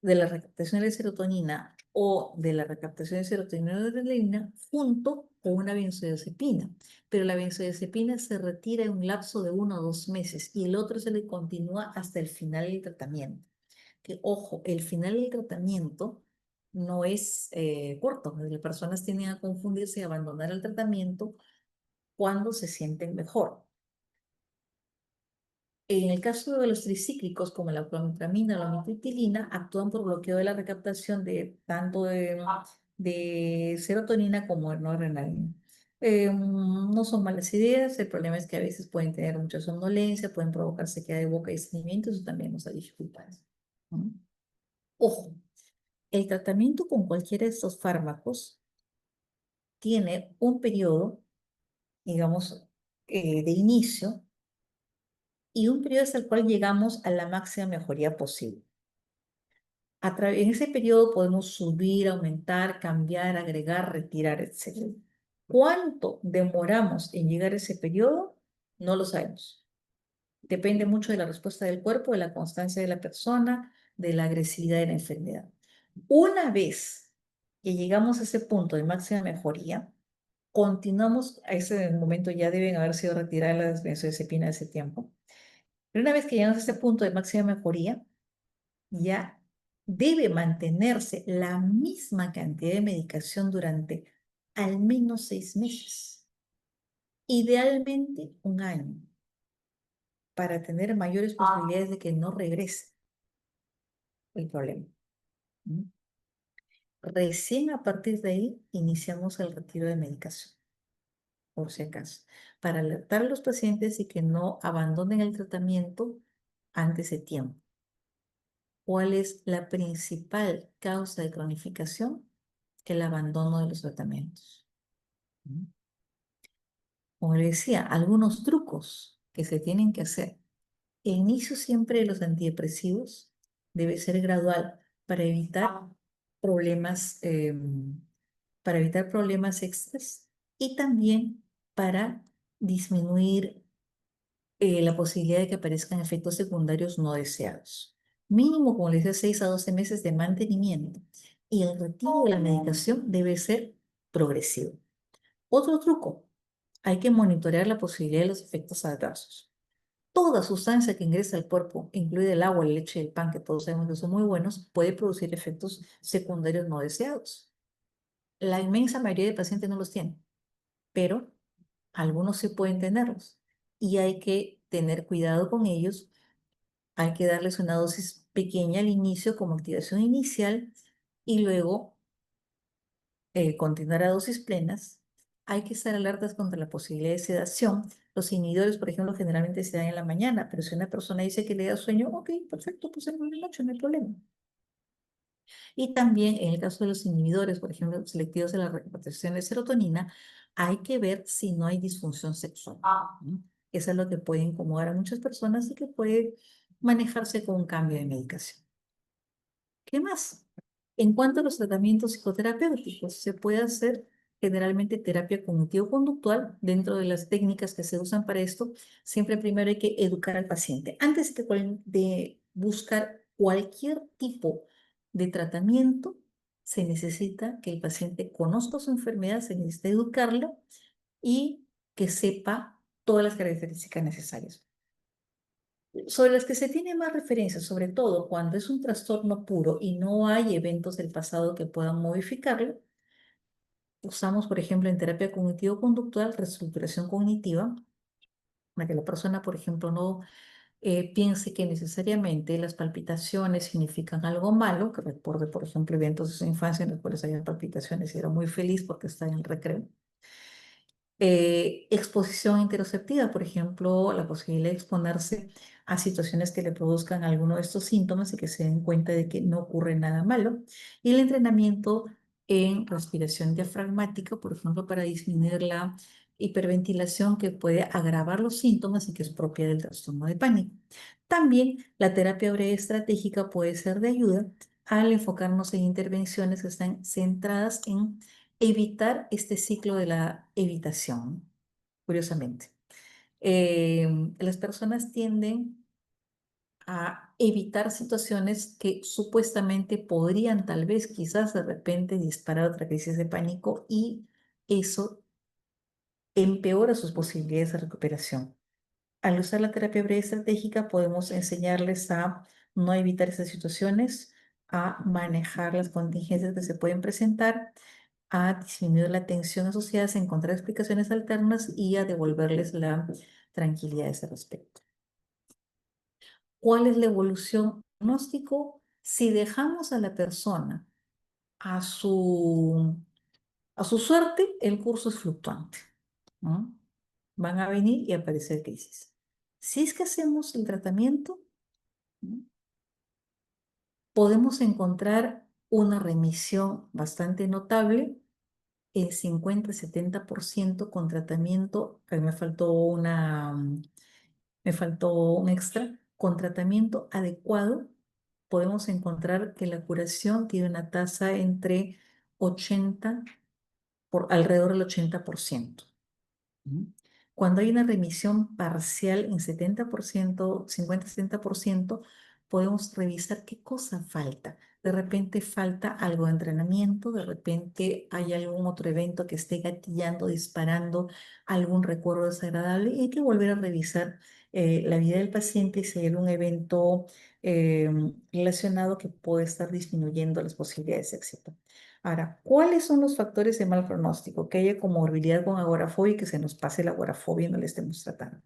recaptación de serotonina o de la recaptación de serotonina y adrenalina junto con una benzodiazepina. Pero la benzodiazepina se retira en un lapso de 1 o 2 meses y el otro se le continúa hasta el final del tratamiento. Que, ojo, el final del tratamiento no es corto. Las personas tienden a confundirse y abandonar el tratamiento cuando se sienten mejor. En el caso de los tricíclicos, como la clomipramina o la amitriptilina, actúan por bloqueo de la recaptación de tanto de serotonina como de noradrenalina. No son malas ideas, el problema es que a veces pueden tener mucha somnolencia, pueden provocar sequedad de boca y estreñimiento, eso también nos da dificultades. ¿Mm? Ojo, el tratamiento con cualquiera de estos fármacos tiene un periodo, digamos, de inicio y un periodo hasta el cual llegamos a la máxima mejoría posible. En ese periodo podemos subir, aumentar, cambiar, agregar, retirar, etc. ¿Cuánto demoramos en llegar a ese periodo? No lo sabemos. Depende mucho de la respuesta del cuerpo, de la constancia de la persona, de la agresividad de la enfermedad. Una vez que llegamos a ese punto de máxima mejoría, continuamos, a ese momento ya deben haber sido retiradas las benzodiazepinas de ese tiempo, pero una vez que llegamos a ese punto de máxima mejoría, ya debe mantenerse la misma cantidad de medicación durante al menos 6 meses, idealmente un año, para tener mayores posibilidades de que no regrese el problema. ¿Mm? Recién a partir de ahí iniciamos el retiro de medicación, por si acaso, para alertar a los pacientes y que no abandonen el tratamiento antes de tiempo. ¿Cuál es la principal causa de cronificación? El abandono de los tratamientos. ¿Mm? Como le decía, algunos trucos que se tienen que hacer. El inicio siempre de los antidepresivos debe ser gradual para evitar problemas, para evitar problemas extras y también para disminuir la posibilidad de que aparezcan efectos secundarios no deseados. Mínimo, como les decía, 6 a 12 meses de mantenimiento. Y el retiro de la medicación debe ser progresivo. Otro truco, hay que monitorear la posibilidad de los efectos adversos. Toda sustancia que ingresa al cuerpo, incluida el agua, la leche y el pan, que todos sabemos que son muy buenos, puede producir efectos secundarios no deseados. La inmensa mayoría de pacientes no los tienen, pero algunos sí pueden tenerlos y hay que tener cuidado con ellos. Hay que darles una dosis pequeña al inicio como activación inicial y luego continuar a dosis plenas. Hay que estar alertas contra la posibilidad de sedación. Los inhibidores, por ejemplo, generalmente se dan en la mañana, pero si una persona dice que le da sueño, ok, perfecto, pues en la noche no hay problema. Y también en el caso de los inhibidores, por ejemplo, selectivos de la recaptación de serotonina, hay que ver si no hay disfunción sexual. ¿No? Eso es lo que puede incomodar a muchas personas y que puede manejarse con un cambio de medicación. ¿Qué más? En cuanto a los tratamientos psicoterapéuticos, se puede hacer generalmente terapia cognitivo-conductual dentro de las técnicas que se usan para esto. Siempre primero hay que educar al paciente. Antes de buscar cualquier tipo de tratamiento, se necesita que el paciente conozca su enfermedad, se necesita educarlo y que sepa todas las características necesarias sobre las que se tiene más referencia, sobre todo cuando es un trastorno puro y no hay eventos del pasado que puedan modificarlo. Usamos, por ejemplo, en terapia cognitivo-conductual, reestructuración cognitiva, para que la persona, por ejemplo, no piense que necesariamente las palpitaciones significan algo malo, que recuerde, por ejemplo, eventos de su infancia en los cuales había palpitaciones y era muy feliz porque está en el recreo. Exposición interoceptiva, por ejemplo, la posibilidad de exponerse a situaciones que le produzcan alguno de estos síntomas y que se den cuenta de que no ocurre nada malo. Y el entrenamiento en respiración diafragmática, por ejemplo, para disminuir la hiperventilación que puede agravar los síntomas y que es propia del trastorno de pánico. También la terapia breve estratégica puede ser de ayuda al enfocarnos en intervenciones que están centradas en evitar este ciclo de la evitación, curiosamente. Las personas tienden a evitar situaciones que supuestamente podrían tal vez quizás de repente disparar otra crisis de pánico y eso empeora sus posibilidades de recuperación. Al usar la terapia breve estratégica podemos enseñarles a no evitar esas situaciones, a manejar las contingencias que se pueden presentar, a disminuir la tensión asociada, a encontrar explicaciones alternas y a devolverles la tranquilidad a ese respecto. ¿Cuál es la evolución diagnóstico? Si dejamos a la persona a su, a su suerte, el curso es fluctuante, ¿no? Van a venir y aparecer crisis. Si es que hacemos el tratamiento, ¿no? Podemos encontrar una remisión bastante notable el 50-70% con tratamiento, me faltó un extra, con tratamiento adecuado, podemos encontrar que la curación tiene una tasa entre 80, alrededor del 80%. ¿Mm? Cuando hay una remisión parcial en 70%, 50-70%, podemos revisar qué cosa falta. De repente falta algo de entrenamiento, de repente hay algún otro evento que esté gatillando, disparando algún recuerdo desagradable y hay que volver a revisar la vida del paciente y si hay algún evento eh, relacionado que puede estar disminuyendo las posibilidades de éxito. Ahora, ¿cuáles son los factores de mal pronóstico? Que haya comorbilidad con agorafobia y que se nos pase la agorafobia y no le estemos tratando.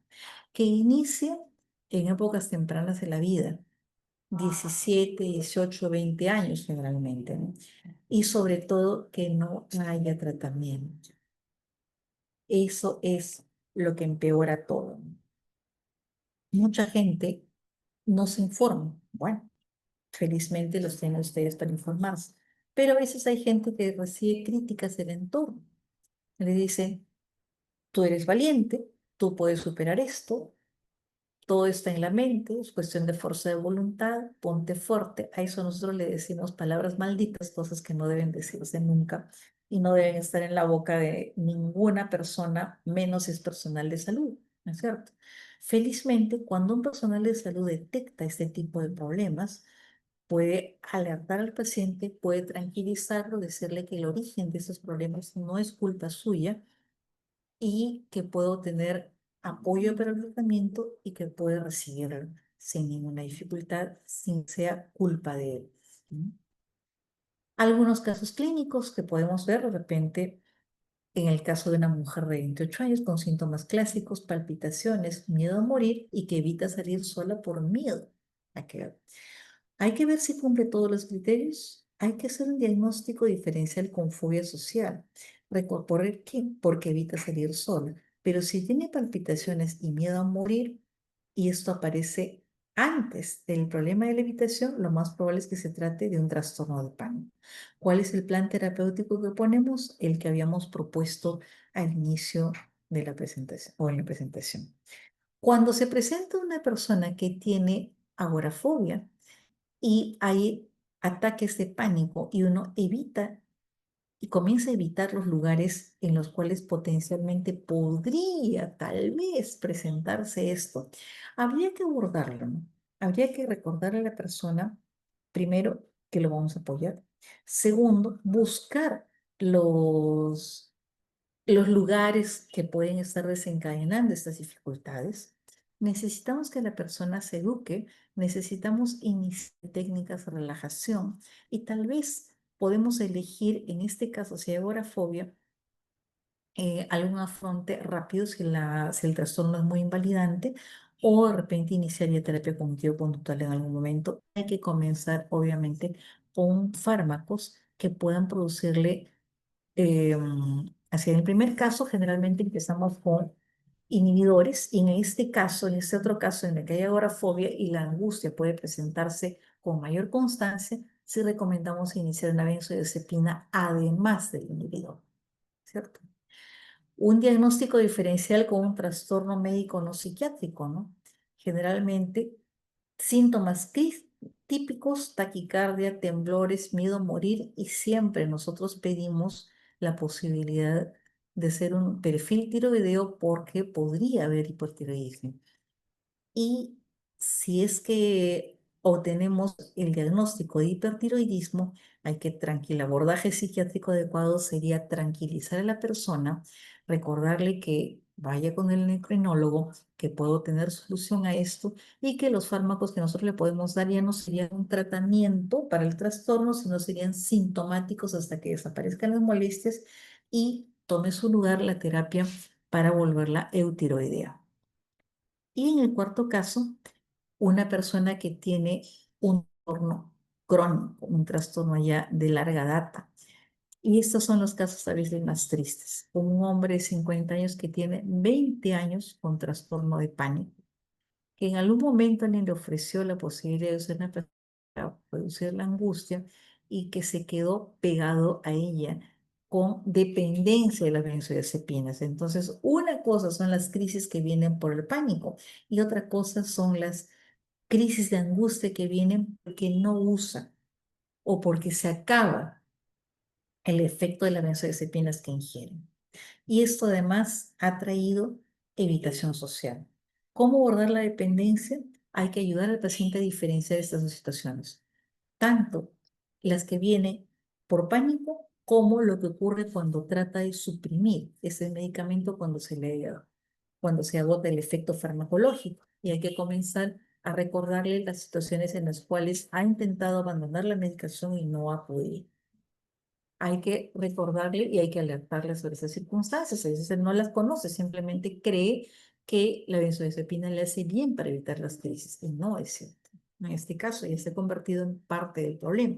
Que inicie en épocas tempranas de la vida, 17, 18, 20 años generalmente, ¿no? Y sobre todo que no haya tratamiento. Eso es lo que empeora todo, ¿no? Mucha gente no se informa. Bueno, felizmente los tienen ustedes para informarse. Pero a veces hay gente que recibe críticas del entorno. Le dicen, tú eres valiente, tú puedes superar esto, todo está en la mente, es cuestión de fuerza de voluntad, ponte fuerte. A eso nosotros le decimos palabras malditas, cosas que no deben decirse nunca y no deben estar en la boca de ninguna persona, menos si es personal de salud, ¿no es cierto? Felizmente, cuando un personal de salud detecta este tipo de problemas, puede alertar al paciente, puede tranquilizarlo, decirle que el origen de esos problemas no es culpa suya y que puedo tener apoyo para el tratamiento y que puede recibirlo sin ninguna dificultad, sin que sea culpa de él. ¿Mm? Algunos casos clínicos que podemos ver de repente en el caso de una mujer de 28 años con síntomas clásicos, palpitaciones, miedo a morir y que evita salir sola por miedo a que hay que ver si cumple todos los criterios. Hay que hacer un diagnóstico diferencial con fobia social. ¿Por qué? Porque evita salir sola. Pero si tiene palpitaciones y miedo a morir, y esto aparece antes del problema de la evitación, lo más probable es que se trate de un trastorno de pánico. ¿Cuál es el plan terapéutico que ponemos? El que habíamos propuesto al inicio de la presentación o en la presentación. Cuando se presenta una persona que tiene agorafobia, y hay ataques de pánico y uno evita y comienza a evitar los lugares en los cuales potencialmente podría tal vez presentarse esto. Habría que abordarlo, ¿no? Habría que recordarle a la persona, primero, que lo vamos a apoyar. Segundo, buscar los lugares que pueden estar desencadenando estas dificultades. Necesitamos que la persona se eduque, necesitamos iniciar técnicas de relajación y tal vez podemos elegir, en este caso, si hay agorafobia, algún afronte rápido si el trastorno es muy invalidante o de repente iniciaría terapia cognitivo-conductual en algún momento. Hay que comenzar, obviamente, con fármacos que puedan producirle eh, así, en el primer caso, generalmente empezamos con inhibidores y en este caso, en este otro caso en el que hay agorafobia y la angustia puede presentarse con mayor constancia, sí recomendamos iniciar una benzodiazepina además del inhibidor, ¿cierto? Un diagnóstico diferencial con un trastorno médico no psiquiátrico, ¿no? Generalmente, síntomas típicos, taquicardia, temblores, miedo a morir y siempre nosotros pedimos la posibilidad de hacer un perfil tiroideo porque podría haber hipotiroidismo. Y si es que obtenemos el diagnóstico de hipertiroidismo, hay que tranquilizar. El abordaje psiquiátrico adecuado sería tranquilizar a la persona, recordarle que vaya con el endocrinólogo, que puedo tener solución a esto y que los fármacos que nosotros le podemos dar ya no serían un tratamiento para el trastorno, sino serían sintomáticos hasta que desaparezcan las molestias y tome su lugar la terapia para volverla eutiroidea. Y en el cuarto caso, una persona que tiene un trastorno crónico, un trastorno ya de larga data. Y estos son los casos a veces más tristes. Un hombre de 50 años que tiene 20 años con trastorno de pánico, que en algún momento alguien le ofreció la posibilidad de usar una persona para reducir la angustia y que se quedó pegado a ella con dependencia de las benzodiazepinas. Entonces, una cosa son las crisis que vienen por el pánico y otra cosa son las crisis de angustia que vienen porque no usa o porque se acaba el efecto de las benzodiazepinas que ingieren. Y esto además ha traído evitación social. ¿Cómo abordar la dependencia? Hay que ayudar al paciente a diferenciar estas dos situaciones, tanto las que vienen por pánico como lo que ocurre cuando trata de suprimir ese medicamento cuando se agota el efecto farmacológico. Y hay que comenzar a recordarle las situaciones en las cuales ha intentado abandonar la medicación y no ha podido. Hay que recordarle y hay que alertarle sobre esas circunstancias. A veces él no las conoce, simplemente cree que la benzodiazepina le hace bien para evitar las crisis. Y no es cierto. En este caso ya se ha convertido en parte del problema.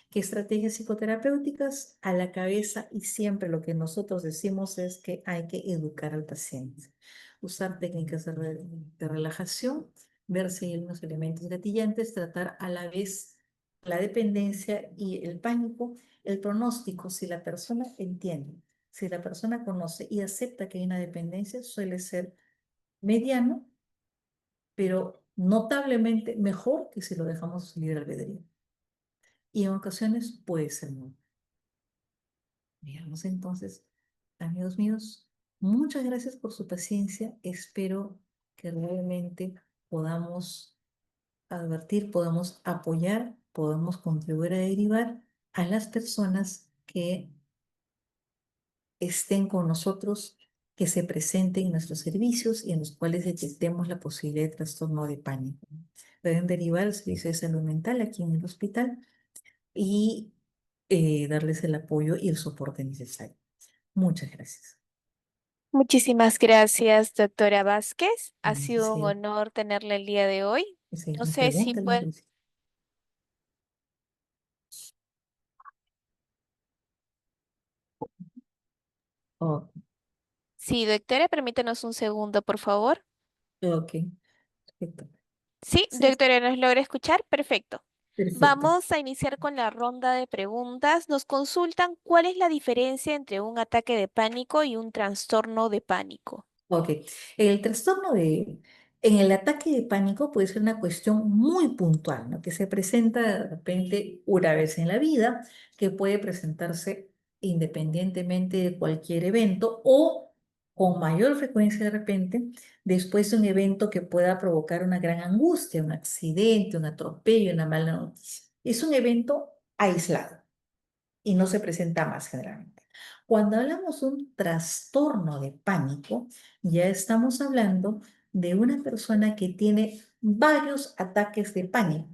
¿Qué estrategias psicoterapéuticas? A la cabeza, y siempre lo que nosotros decimos es que hay que educar al paciente. Usar técnicas de relajación, ver si hay unos elementos gatillantes, tratar a la vez la dependencia y el pánico, el pronóstico. Si la persona entiende, si la persona conoce y acepta que hay una dependencia, suele ser mediano, pero notablemente mejor que si lo dejamos libre albedrío. Y en ocasiones puede ser no. Veamos entonces, amigos míos, muchas gracias por su paciencia. Espero que realmente podamos advertir, podamos apoyar, podamos contribuir a derivar a las personas que estén con nosotros, que se presenten en nuestros servicios y en los cuales detectemos la posibilidad de trastorno de pánico. Pueden derivar al servicio de salud mental aquí en el hospital y darles el apoyo y el soporte necesario. Muchas gracias. Muchísimas gracias, doctora Vázquez. Ha sido un Sí, honor tenerla el día de hoy. si hay No alguna sé si pregunta, alguna puede... solicitud. Oh, Sí, doctora, permítanos un segundo, por favor. ok, perfecto. Sí, Sí, doctora, ¿nos logra escuchar? Perfecto. perfecto. Vamos a iniciar con la ronda de preguntas. Nos consultan cuál es la diferencia entre un ataque de pánico y un trastorno de pánico. Ok, el trastorno en el ataque de pánico puede ser una cuestión muy puntual, ¿no? Que se presenta de repente una vez en la vida, que puede presentarse independientemente de cualquier evento o con mayor frecuencia de repente después de un evento que pueda provocar una gran angustia, un accidente, un atropello, una mala noticia. Es un evento aislado y no se presenta más generalmente. Cuando hablamos de un trastorno de pánico, ya estamos hablando de una persona que tiene varios ataques de pánico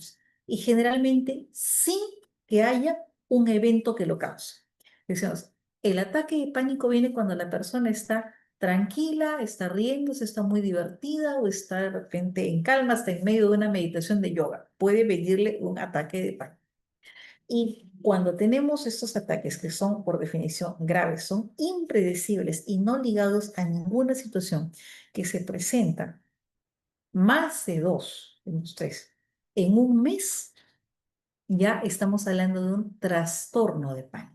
y generalmente sin que haya un evento que lo cause. Decimos, el ataque de pánico viene cuando la persona está tranquila, está riéndose, está muy divertida o está de repente en calma, está en medio de una meditación de yoga. Puede venirle un ataque de pánico. Y cuando tenemos estos ataques que son por definición graves, son impredecibles y no ligados a ninguna situación que se presenta más de dos, unos tres, en un mes, ya estamos hablando de un trastorno de pánico.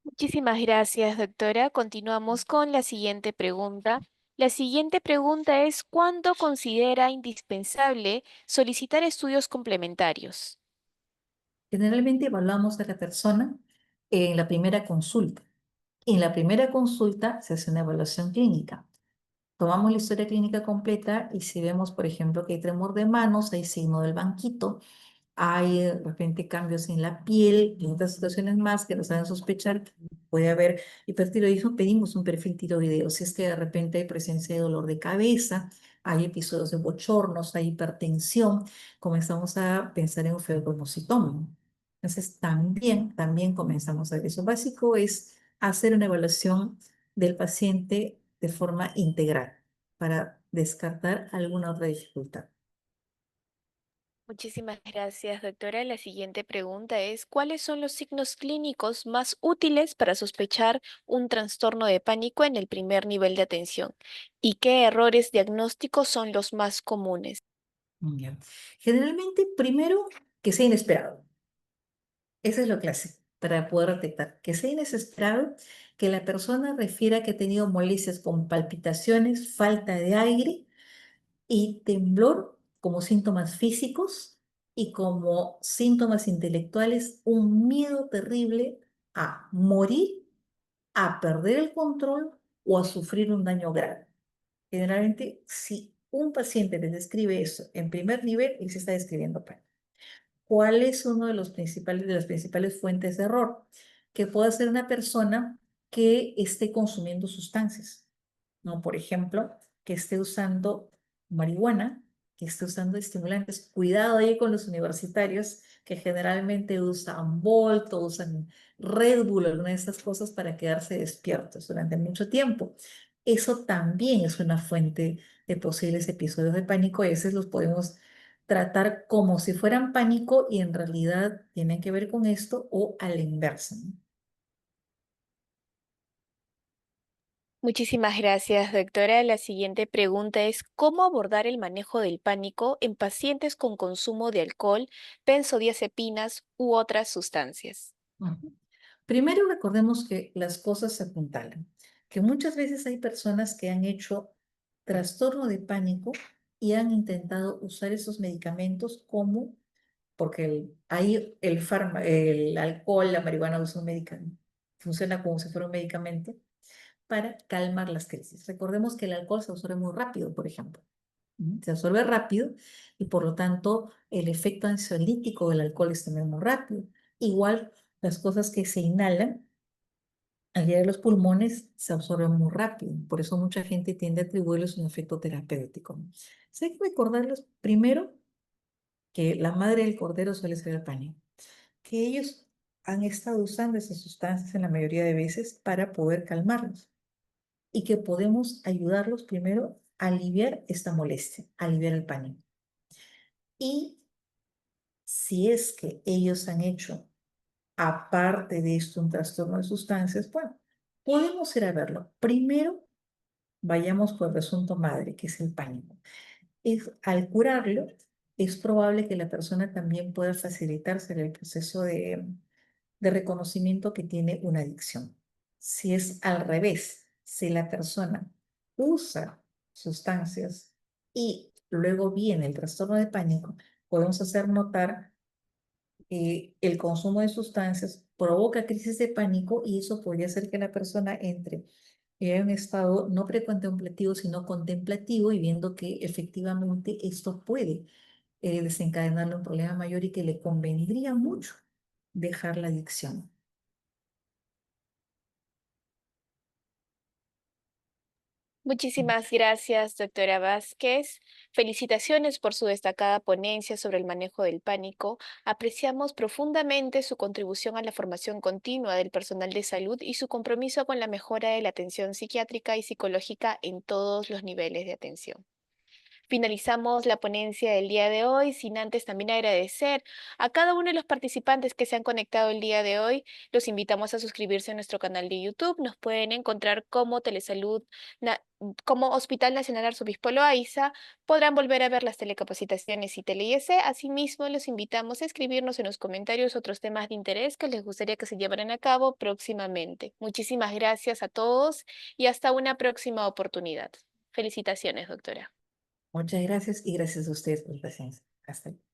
Muchísimas gracias, doctora. Continuamos con la siguiente pregunta. La siguiente pregunta es, ¿cuándo considera indispensable solicitar estudios complementarios? Generalmente evaluamos a la persona en la primera consulta. En la primera consulta se hace una evaluación clínica. Tomamos la historia clínica completa y si vemos, por ejemplo, que hay tremor de manos, hay signo del banquito, hay de repente cambios en la piel y otras situaciones más que nos hagan sospechar que puede haber hipertiroidismo, pedimos un perfil tiroideo. Si es que de repente hay presencia de dolor de cabeza, hay episodios de bochornos, hay hipertensión, comenzamos a pensar en un febromocitoma. Entonces, también comenzamos a ver eso. Básico es hacer una evaluación del paciente de forma integral para descartar alguna otra dificultad. Muchísimas gracias, doctora. La siguiente pregunta es, ¿cuáles son los signos clínicos más útiles para sospechar un trastorno de pánico en el primer nivel de atención? ¿Y qué errores diagnósticos son los más comunes? Ya. Generalmente, primero, que sea inesperado. Eso es lo clásico para poder detectar. Que sea inesperado, que la persona refiera que ha tenido molestias con palpitaciones, falta de aire y temblor como síntomas físicos y como síntomas intelectuales, un miedo terrible a morir a perder el control o a sufrir un daño grave. Generalmente, si un paciente les describe eso en primer nivel, él se está describiendo pánico. ¿Cuál es uno de las principales fuentes de error? Que puede ser una persona que esté consumiendo sustancias, ¿no? Por ejemplo, que esté usando marihuana, que esté usando estimulantes. Cuidado ahí con los universitarios que generalmente usan Volt o usan Red Bull, alguna de estas cosas para quedarse despiertos durante mucho tiempo. Eso también es una fuente de posibles episodios de pánico y a veces los podemos tratar como si fueran pánico y en realidad tienen que ver con esto o a la inversa, ¿no? Muchísimas gracias, doctora. La siguiente pregunta es, ¿cómo abordar el manejo del pánico en pacientes con consumo de alcohol, benzodiazepinas u otras sustancias? Ujú. Primero recordemos que las cosas se apuntalan, que muchas veces hay personas que han hecho trastorno de pánico y han intentado usar esos medicamentos como, porque el alcohol, la marihuana usa un medicamento, funciona como si fuera un medicamento para calmar las crisis. Recordemos que el alcohol se absorbe muy rápido, por ejemplo. Se absorbe rápido y por lo tanto el efecto ansiolítico del alcohol es también muy rápido. Igual las cosas que se inhalan al llegar a los pulmones se absorben muy rápido. Por eso mucha gente tiende a atribuirles un efecto terapéutico, ¿no? Sí, hay que recordarles primero que la madre del cordero suele ser el pánico, que ellos han estado usando esas sustancias en la mayoría de veces para poder calmarlos y que podemos ayudarlos primero a aliviar esta molestia, a aliviar el pánico. Y si es que ellos han hecho, aparte de esto, un trastorno de sustancias, bueno, podemos ir a verlo. Primero, vayamos por el asunto madre, que es el pánico. Al curarlo, es probable que la persona también pueda facilitarse en el proceso de reconocimiento que tiene una adicción. Si es al revés, si la persona usa sustancias y luego viene el trastorno de pánico, podemos hacer notar que el consumo de sustancias provoca crisis de pánico y eso podría hacer que la persona entre en un estado no precontemplativo, sino contemplativo y viendo que efectivamente esto puede desencadenarle un problema mayor y que le convendría mucho dejar la adicción. Muchísimas gracias, doctora Vázquez. Felicitaciones por su destacada ponencia sobre el manejo del pánico. Apreciamos profundamente su contribución a la formación continua del personal de salud y su compromiso con la mejora de la atención psiquiátrica y psicológica en todos los niveles de atención. Finalizamos la ponencia del día de hoy, sin antes también agradecer a cada uno de los participantes que se han conectado el día de hoy. Los invitamos a suscribirse a nuestro canal de YouTube. Nos pueden encontrar como Telesalud, como Hospital Nacional Arzobispo Loaiza. Podrán volver a ver las telecapacitaciones y TeleIS. Asimismo, los invitamos a escribirnos en los comentarios otros temas de interés que les gustaría que se llevaran a cabo próximamente. Muchísimas gracias a todos y hasta una próxima oportunidad. Felicitaciones, doctora. Muchas gracias y gracias a ustedes por la paciencia. Hasta luego.